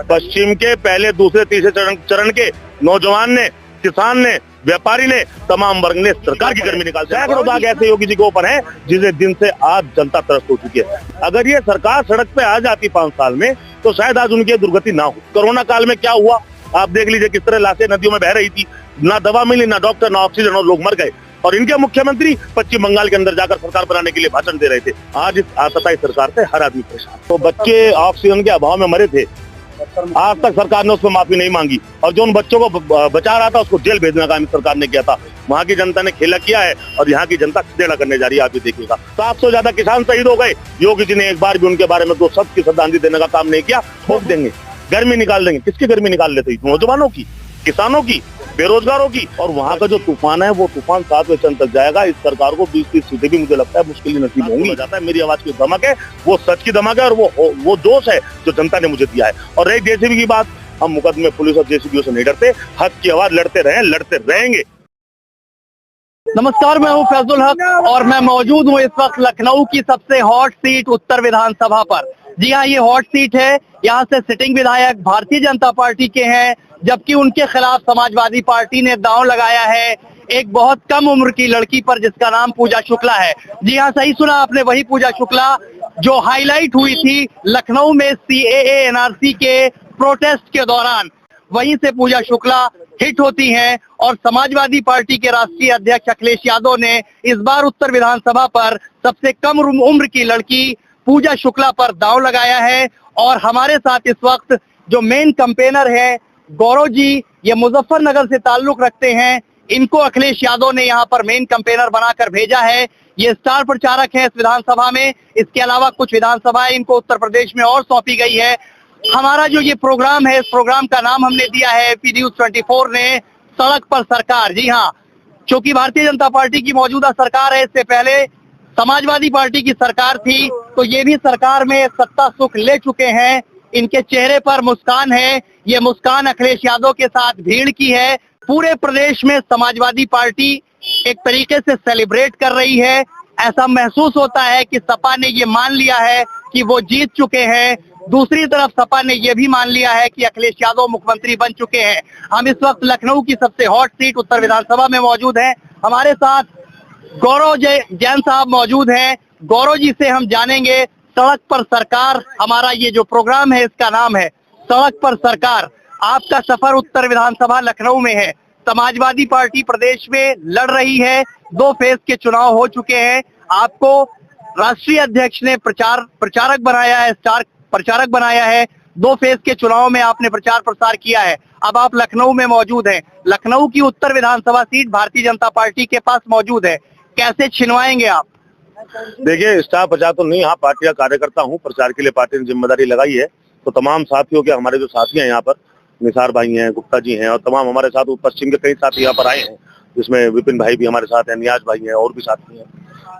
पश्चिम के पहले दूसरे तीसरे चरण के नौजवान ने, किसान ने, व्यापारी ने, तमाम वर्ग ने सरकार की गर्मी निकाल सैकड़ों दाग ऐसे योगी जी के ऊपर है जिसे दिन से आज जनता त्रस्त हो चुकी है। अगर ये सरकार सड़क पे आ जाती 5 साल में तो शायद आज उनकी दुर्गति ना हो। कोरोना काल में क्या हुआ आप देख लीजिए, किस तरह लाशें नदियों में बह रही थी, ना दवा मिली, ना डॉक्टर, ना ऑक्सीजन, और लोग मर गए। और इनके मुख्यमंत्री पश्चिम बंगाल के अंदर जाकर सरकार बनाने के लिए भाषण दे रहे थे। आज इस आतताई सरकार से हर आदमी परेशान। तो बच्चे ऑक्सीजन के अभाव में मरे थे, आज तक सरकार ने उसमें माफी नहीं मांगी, और जो उन बच्चों को बचा रहा था उसको जेल भेजने का काम सरकार ने किया था। वहाँ की जनता ने खेला किया है और यहाँ की जनता खेला करने जा रही है। आप भी देखिएगा 700 से ज्यादा किसान शहीद हो गए। योगी जी ने एक बार भी उनके बारे में 2 शब्द की श्रद्धांजलि देने का काम नहीं किया। ठोक देंगे, गर्मी निकाल देंगे। किसकी गर्मी निकाल लेते? नौजवानों की, किसानों की, बेरोजगारों की। और वहाँ का जो तूफान है वो तूफान 7वें चरण तक जाएगा। इस सरकार को 20-30 सीटें भी मुझे लगता है मुश्किल ही नसीब होंगी। जाता है मेरी आवाज की धमक है, वो सच की धमक है, और वो जोश है जो जनता ने मुझे दिया है। और रही जेसीबी की बात, हम मुकदमे पुलिस और जेसीबी से नहीं डरते। हक की आवाज लड़ते रहे, लड़ते रहेंगे। नमस्कार, मैं हूं फैजुल हक और मैं मौजूद हूं इस वक्त लखनऊ की सबसे हॉट सीट उत्तर विधानसभा पर। जी हाँ, ये हॉट सीट है। यहाँ से सिटिंग विधायक भारतीय जनता पार्टी के हैं, जबकि उनके खिलाफ समाजवादी पार्टी ने दांव लगाया है एक बहुत कम उम्र की लड़की पर जिसका नाम पूजा शुक्ला है। जी हाँ, सही सुना आपने, वही पूजा शुक्ला जो हाईलाइट हुई थी लखनऊ में CAA NRC के प्रोटेस्ट के दौरान। वहीं से पूजा शुक्ला हिट होती हैं और समाजवादी पार्टी के राष्ट्रीय अध्यक्ष अखिलेश यादव ने इस बार उत्तर विधानसभा पर सबसे कम उम्र की लड़की पूजा शुक्ला पर दांव लगाया है। और हमारे साथ इस वक्त जो मेन कैंपेनर है गौरव जी, ये मुजफ्फरनगर से ताल्लुक रखते हैं। इनको अखिलेश यादव ने यहाँ पर मेन कैंपेनर बनाकर भेजा है। ये स्टार प्रचारक है इस विधानसभा में। इसके अलावा कुछ विधानसभाएं इनको उत्तर प्रदेश में और सौंपी गई है। हमारा जो ये प्रोग्राम है, इस प्रोग्राम का नाम हमने दिया है AP News 24 ने सड़क पर सरकार। जी हाँ, क्योंकि भारतीय जनता पार्टी की मौजूदा सरकार है, इससे पहले समाजवादी पार्टी की सरकार थी, तो ये भी सरकार में सत्ता सुख ले चुके हैं। इनके चेहरे पर मुस्कान है। ये मुस्कान अखिलेश यादव के साथ भीड़ की है। पूरे प्रदेश में समाजवादी पार्टी एक तरीके से सेलिब्रेट कर रही है। ऐसा महसूस होता है कि सपा ने ये मान लिया है कि वो जीत चुके हैं। दूसरी तरफ सपा ने यह भी मान लिया है कि अखिलेश यादव मुख्यमंत्री बन चुके हैं। हम इस वक्त लखनऊ की सबसे हॉट सीट उत्तर विधानसभा में मौजूद हैं। हमारे साथ गौरव जैन साहब मौजूद हैं। गौरव जी से हम जानेंगे सड़क पर सरकार। हमारा ये जो प्रोग्राम है इसका नाम है सड़क पर सरकार। आपका सफर उत्तर विधानसभा लखनऊ में है। समाजवादी पार्टी प्रदेश में लड़ रही है, 2 फेज के चुनाव हो चुके हैं। आपको राष्ट्रीय अध्यक्ष ने प्रचारक बनाया है, स्टार प्रचारक बनाया है। 2 फेज के चुनाव में आपने प्रचार प्रसार किया है। अब आप लखनऊ में मौजूद हैं। लखनऊ की उत्तर विधानसभा सीट भारतीय जनता पार्टी के पास मौजूद है, कैसे छिनवाएंगे आप? देखिए, स्टार प्रचार तो नहीं, हाँ पार्टी का कार्यकर्ता हूँ। प्रचार के लिए पार्टी ने जिम्मेदारी लगाई है, तो तमाम साथियों के, हमारे जो साथी हैं यहाँ पर, निसार भाई हैं, गुप्ता जी हैं, और तमाम हमारे साथ पश्चिम के कई साथी यहाँ पर आए हैं, जिसमें विपिन भाई भी हमारे साथ हैं, नियाज भाई हैं, और भी साथी हैं।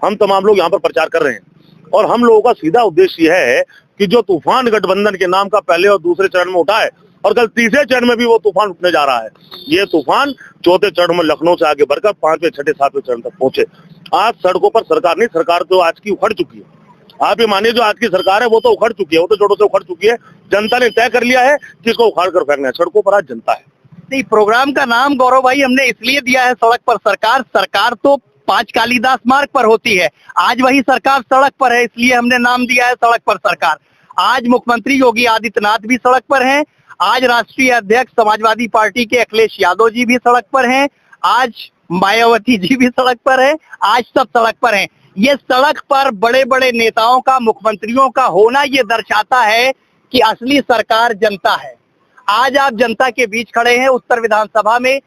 हम तमाम लोग यहाँ पर प्रचार कर रहे हैं और हम लोगों का सीधा उद्देश्य यह है कि जो तूफान गठबंधन के नाम का पहले और दूसरे चरण में उठा है, और कल तीसरे चरण में भी वो तूफान उठने जा रहा है। ये तूफान 4थे चरण में लखनऊ से आगे बढ़कर 5वें, 6ठे, 7वें चरण तक पहुंचे। आज सड़कों पर सरकार नहीं, सरकार तो आज की उखड़ चुकी है। आप ये मानिए, जो आज की सरकार है वो तो उखड़ चुकी है, वो तो जोड़ों से उखड़ चुकी है। जनता ने तय कर लिया है कि इसको उखाड़ कर फेंकना है। सड़कों पर आज जनता है। नहीं, प्रोग्राम का नाम गौरव भाई हमने इसलिए दिया है सड़क पर सरकार। सरकार तो 5 कालीदास मार्ग पर होती है, आज वही सरकार सड़क पर है, इसलिए हमने नाम दिया है सड़क पर सरकार। आज मुख्यमंत्री योगी आदित्यनाथ भी सड़क पर हैं। आज राष्ट्रीय अध्यक्ष समाजवादी पार्टी के अखिलेश यादव जी भी सड़क पर हैं। आज मायावती जी भी सड़क पर है। आज सब सड़क पर हैं। ये सड़क पर बड़े बड़े नेताओं का, मुख्यमंत्रियों का होना ये दर्शाता है कि असली सरकार जनता है। आज आप जनता के बीच खड़े हैं उत्तर विधानसभा में।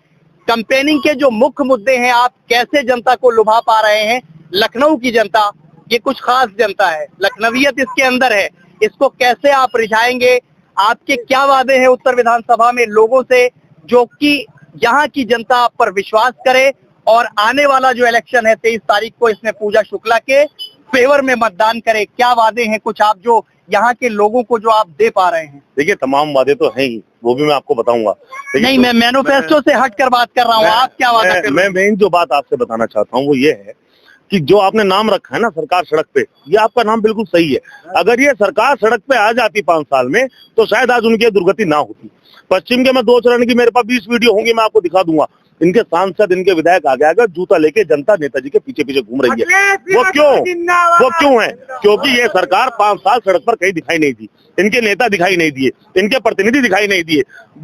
कैंपेनिंग के जो मुख्य मुद्दे हैं, आप कैसे जनता को लुभा पा रहे हैं? लखनऊ की जनता ये कुछ खास जनता है, लखनवियत इसके अंदर है, इसको कैसे आप रिझाएंगे? आपके क्या वादे हैं उत्तर विधानसभा में लोगों से, जो कि यहाँ की जनता आप पर विश्वास करे और आने वाला जो इलेक्शन है 23 तारीख को, इसमें पूजा शुक्ला के फेवर में मतदान करे? क्या वादे हैं कुछ आप जो यहाँ के लोगों को जो आप दे पा रहे हैं? देखिए, तमाम वादे तो हैं ही, वो भी मैं आपको बताऊंगा। नहीं, मैं मैनिफेस्टो से हट कर बात कर रहा हूँ। आप क्या वादा कर रहे हैं? मैं मेन जो बात आपसे बताना चाहता हूँ वो ये है कि जो आपने नाम रखा है ना सरकार सड़क पे, ये आपका नाम बिल्कुल सही है। अगर ये सरकार सड़क पे आ जाती 5 साल में तो शायद आज उनकी दुर्गति ना होती। पश्चिम के मैं 2 चरण की मेरे पास 20 वीडियो होंगी, मैं आपको दिखा दूंगा। इनके सांसद, इनके विधायक आगे आगे जूता लेके जनता नेताजी के पीछे पीछे घूम रही है। वो क्यों है? क्योंकि ये सरकार 5 साल सड़क पर कहीं दिखाई नहीं दी, इनके नेता दिखाई नहीं दिए, इनके प्रतिनिधि दिखाई नहीं दिए।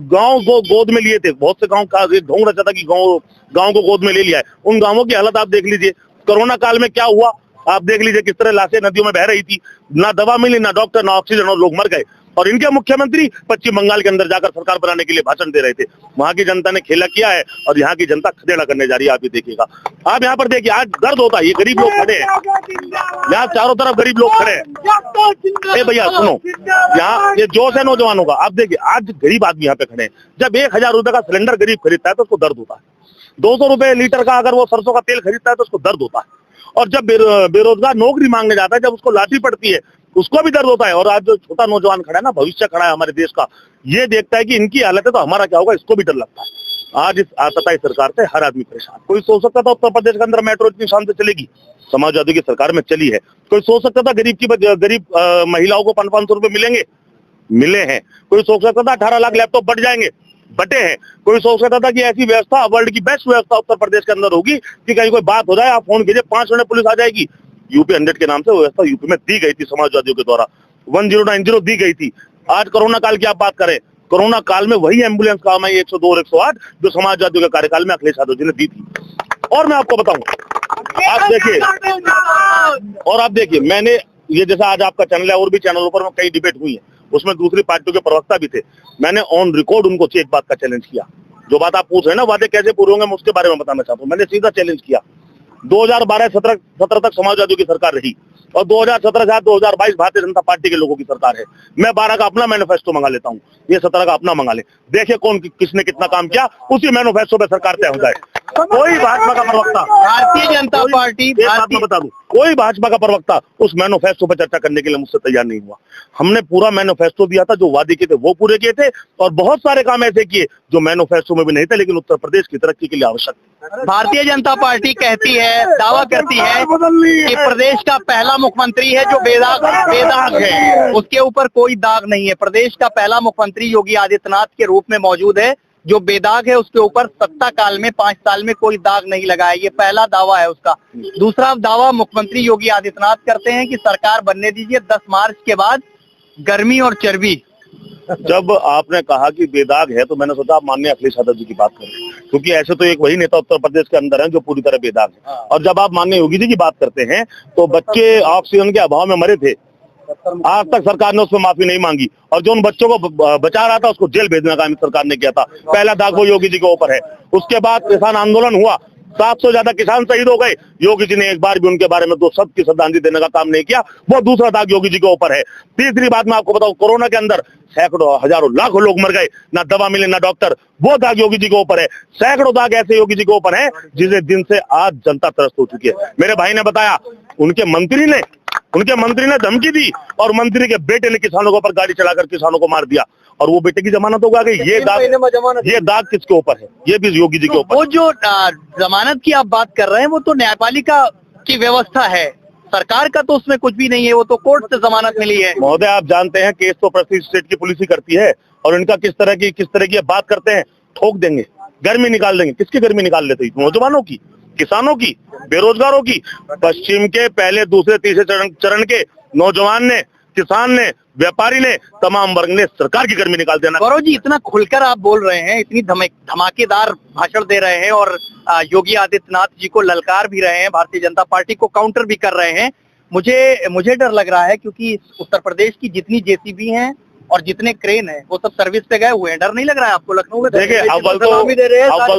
गांव को गोद में लिए थे, बहुत से गांव का ढोंग रचा था कि गांव को गोद में ले लिया है। उन गांवों की हालत आप देख लीजिए। कोरोना काल में क्या हुआ आप देख लीजिए, किस तरह लाशें नदियों में बह रही थी, ना दवा मिली, ना डॉक्टर, ना ऑक्सीजन, और लोग मर गए। और इनके मुख्यमंत्री पश्चिम बंगाल के अंदर जाकर सरकार बनाने के लिए भाषण दे रहे थे। वहां की जनता ने खेला किया है और यहाँ की जनता खदेड़ा करने जा रही है। आप ये देखिएगा, आप यहाँ पर देखिए, आज दर्द होता है। ये गरीब लोग खड़े हैं, यहाँ चारों तरफ गरीब लोग खड़े हैं। भैया सुनो, यहाँ ये जोश है नौजवानों का। आप देखिए, आज गरीब आदमी यहाँ पे खड़े हैं। जब 1000 रुपए का सिलेंडर गरीब खरीदता है तो उसको दर्द होता है। 200 रुपए लीटर का अगर वो सरसों का तेल खरीदता है तो उसको दर्द होता है। और जब बेरोजगार नौकरी मांगने जाता है, जब उसको लाठी पड़ती है, उसको भी दर्द होता है। और आज जो छोटा नौजवान खड़ा है ना, भविष्य खड़ा है हमारे देश का, ये देखता है कि इनकी हालत है तो हमारा क्या होगा, इसको भी डर लगता है। आज इस आतताई सरकार से हर आदमी परेशान। कोई सोच सकता था उत्तर प्रदेश के अंदर मेट्रो इतनी शान से चलेगी, समाजवादी की सरकार में चली है। कोई सोच सकता था गरीब महिलाओं को 500 रुपए मिलेंगे, मिले हैं। कोई सोच सकता था 18 लाख लैपटॉप बढ़ जाएंगे, बटे हैं। कोई सोच सकता था कि ऐसी व्यवस्था, वर्ल्ड की बेस्ट व्यवस्था उत्तर प्रदेश के अंदर होगी कि कहीं कोई बात हो जाए, आप फोन कीजिए 5 मिनट पुलिस आ जाएगी। यूपी 100 के नाम से व्यवस्था यूपी में दी गई थी समाजवादियों के द्वारा, 1090 दी गई थी। आज कोरोना काल की आप बात करें, कोरोना काल में वही एम्बुलेंस काम आई 102 और 108 जो समाजवादियों के कार्यकाल में अखिलेश यादव जी ने दी थी। और मैं आपको बताऊं, आप देखिए, मैंने ये जैसा आज आपका चैनल है और भी चैनलों पर कई डिबेट हुई है, उसमें दूसरी पार्टियों के प्रवक्ता भी थे। मैंने ऑन रिकॉर्ड उनको एक बात का चैलेंज किया। जो बात आप पूछ रहे हैं ना, वादे कैसे पूरे होंगे, मैं उसके बारे में बताना चाहता हूँ। मैंने सीधा चैलेंज किया। 2012-17 तक समाजवादियों की सरकार रही और 2017 से 2022 भारतीय जनता पार्टी के लोगों की सरकार है। मैं 12 का अपना मैनिफेस्टो मंगा लेता हूँ, ये 17 का अपना मंगा ले, देखिए कौन किसने कितना काम किया, उसी मैनिफेस्टो पे सरकार तय हो जाए। कोई भाजपा का प्रवक्ता, भारतीय जनता पार्टी, बता दूं, कोई भाजपा का प्रवक्ता उस मैनिफेस्टो पर चर्चा करने के लिए मुझसे तैयार नहीं हुआ। हमने पूरा मैनिफेस्टो दिया था, जो वादे किए थे वो पूरे किए थे, और बहुत सारे काम ऐसे किए जो मैनिफेस्टो में भी नहीं थे लेकिन उत्तर प्रदेश की तरक्की के लिए आवश्यक थे। भारतीय जनता पार्टी कहती है, दावा करती है कि प्रदेश का पहला मुख्यमंत्री है जो बेदाग है, उसके ऊपर कोई दाग नहीं है। प्रदेश का पहला मुख्यमंत्री योगी आदित्यनाथ के रूप में मौजूद है, जो बेदाग है, उसके ऊपर सत्ता काल में 5 साल में कोई दाग नहीं लगा है। ये पहला दावा है उसका। दूसरा दावा मुख्यमंत्री योगी आदित्यनाथ करते हैं कि सरकार बनने दीजिए, 10 मार्च के बाद गर्मी और चर्बी। जब आपने कहा कि बेदाग है तो मैंने सोचा आप माननीय अखिलेश यादव जी की बात करें, क्योंकि ऐसे तो एक वही नेता उत्तर प्रदेश के अंदर है जो पूरी तरह बेदाग है। और जब आप माननीय योगी जी की बात करते हैं तो बच्चे ऑक्सीजन के अभाव में मरे थे, आज तक सरकार ने उसमें माफी नहीं मांगी, और जो उन बच्चों को बचा रहा था उसको जेल भेजने का काम सरकार ने किया था। पहला दाग वो योगी जी के ऊपर है। उसके बाद किसान आंदोलन हुआ, 700 ज्यादा किसान शहीद हो गए, योगी जी ने एक बार भी उनके बारे में 2 शब्द की श्रद्धांजलि देने का काम नहीं किया, वो दूसरा दाग योगी जी के ऊपर है। तीसरी बात मैं आपको बताऊं, कोरोना के अंदर सैकड़ों हजारों लाखों लोग मर गए, ना दवा मिले ना डॉक्टर, वो दाग योगी जी के ऊपर है। सैकड़ों दाग ऐसे योगी जी के ऊपर है जिसे दिन से आज जनता त्रस्त हो चुकी है। मेरे भाई ने बताया, उनके मंत्री ने धमकी दी और मंत्री के बेटे ने किसानों के ऊपर गाड़ी चलाकर किसानों को मार दिया, और वो बेटे की जमानत होगा कि ये दाग किसके ऊपर है? ये भी योगी जी के ऊपर। वो जो जमानत की आप बात कर रहे हैं वो तो न्यायपालिका की व्यवस्था है, सरकार का तो उसमें कुछ भी नहीं है, वो तो कोर्ट से जमानत मिली है। महोदय आप जानते हैं केस तो प्रति स्टेट की पुलिस ही करती है, और इनका किस तरह की बात करते हैं, ठोक देंगे, गर्मी निकाल देंगे। किसकी गर्मी निकाल लेते? नौजवानों की, किसानों की, बेरोजगारों की। पश्चिम के पहले, दूसरे, तीसरे चरण के नौजवान ने, किसान ने, व्यापारी ने, तमाम वर्ग ने सरकार की गर्मी निकाल देना। गौरव जी, इतना खुलकर आप बोल रहे हैं, इतनी धमाकेदार भाषण दे रहे हैं और योगी आदित्यनाथ जी को ललकार भी रहे हैं, भारतीय जनता पार्टी को काउंटर भी कर रहे हैं। मुझे डर लग रहा है, क्योंकि उत्तर प्रदेश की जितनी जेसीबी हैं और जितने क्रेन है वो सब सर्विस पे गए हुए हैं। डर नहीं लग रहा है आपको लखनऊ में? देखिए, अव्वल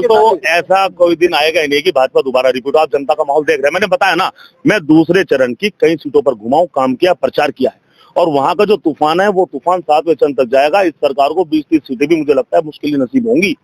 तो ऐसा कोई दिन आएगा ही नहीं कि भाजपा दोबारा रिपीट। आप जनता का माहौल देख रहे हैं, मैंने बताया ना, मैं दूसरे चरण की कई सीटों पर घुमाऊं, काम किया, प्रचार किया है, और वहां का जो तूफान है वो तूफान 7वें चरण तक जाएगा। इस सरकार को 20-30 सीटें भी मुझे लगता है मुश्किल ही नसीब होंगी।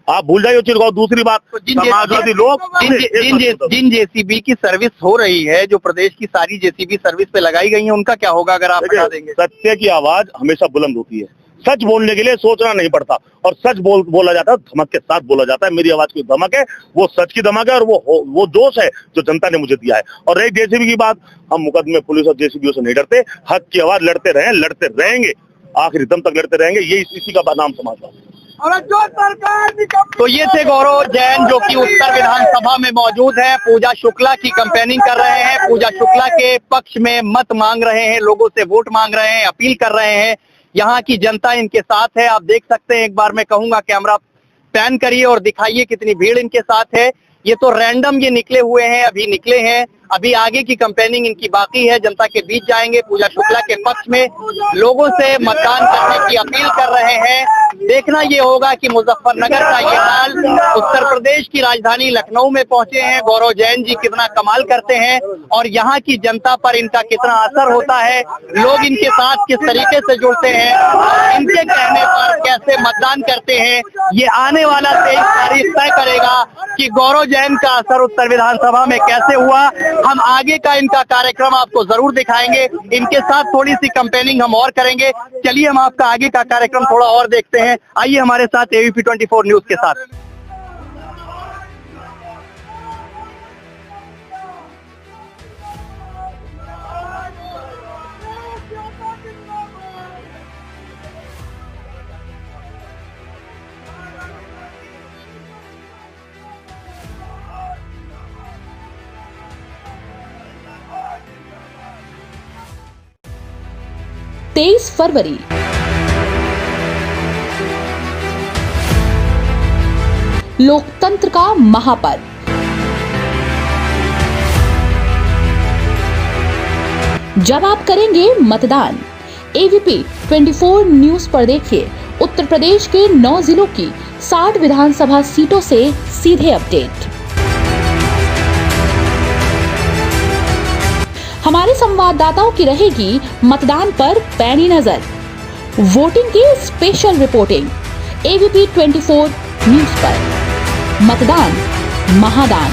आप भूल जाइए चीज को। दूसरी बात, समाजवादी लोग जिन जेसीबी की सर्विस हो रही है, जो प्रदेश की सारी जेसीबी सर्विस पे लगाई गई है, उनका क्या होगा अगर आप बता देंगे? सत्य की आवाज हमेशा बुलंद होती है, सच बोलने के लिए सोचना नहीं पड़ता और सच बोला जाता है, धमक के साथ बोला जाता है। मेरी आवाज की धमक है, वो सच की धमक है और वो जोश है जो जनता ने मुझे दिया है। और रही जेसीबी की बात, हम मुकदमे पुलिस और जेसीबी से नहीं डरते, हक की आवाज लड़ते रहे, लड़ते रहेंगे, आखिरी दम तक लड़ते रहेंगे, ये इसी का नाम समाजवाद है। तो ये थे गौरव जैन जो कि उत्तर विधानसभा में मौजूद हैं, पूजा शुक्ला की कैंपेनिंग कर रहे हैं, पूजा शुक्ला के पक्ष में मत मांग रहे हैं, लोगों से वोट मांग रहे हैं, अपील कर रहे हैं। यहाँ की जनता इनके साथ है, आप देख सकते हैं। एक बार मैं कहूंगा कैमरा पैन करिए और दिखाइए कितनी भीड़ इनके साथ है। ये तो रैंडम ये निकले हुए हैं, अभी निकले हैं, अभी आगे की कैंपेनिंग इनकी बाकी है। जनता के बीच जाएंगे, पूजा शुक्ला के पक्ष में लोगों से मतदान करने की अपील कर रहे हैं। देखना ये होगा कि मुजफ्फरनगर का ये हाल, उत्तर प्रदेश की राजधानी लखनऊ में पहुंचे हैं गौरव जैन जी, कितना कमाल करते हैं और यहाँ की जनता पर इनका कितना असर होता है, लोग इनके साथ किस तरीके से जुड़ते हैं, इनके कहने पर कैसे मतदान करते हैं, ये आने वाला 23 तारीख तय करेगा कि गौरव जैन का असर उत्तर विधानसभा में कैसे हुआ। हम आगे का इनका कार्यक्रम आपको जरूर दिखाएंगे, इनके साथ थोड़ी सी कैंपेनिंग हम और करेंगे। चलिए हम आपका आगे का कार्यक्रम थोड़ा और देखते हैं, आइए हमारे साथ ABP 24 न्यूज के साथ। तेईस फरवरी लोकतंत्र का महापर्व। जब आप करेंगे मतदान, ABP 24 न्यूज पर देखिए उत्तर प्रदेश के 9 जिलों की 60 विधानसभा सीटों से सीधे अपडेट। हमारे संवाददाताओं की रहेगी मतदान पर पैनी नजर, वोटिंग की स्पेशल रिपोर्टिंग। ABP 24 न्यूज पर मतदान महादान।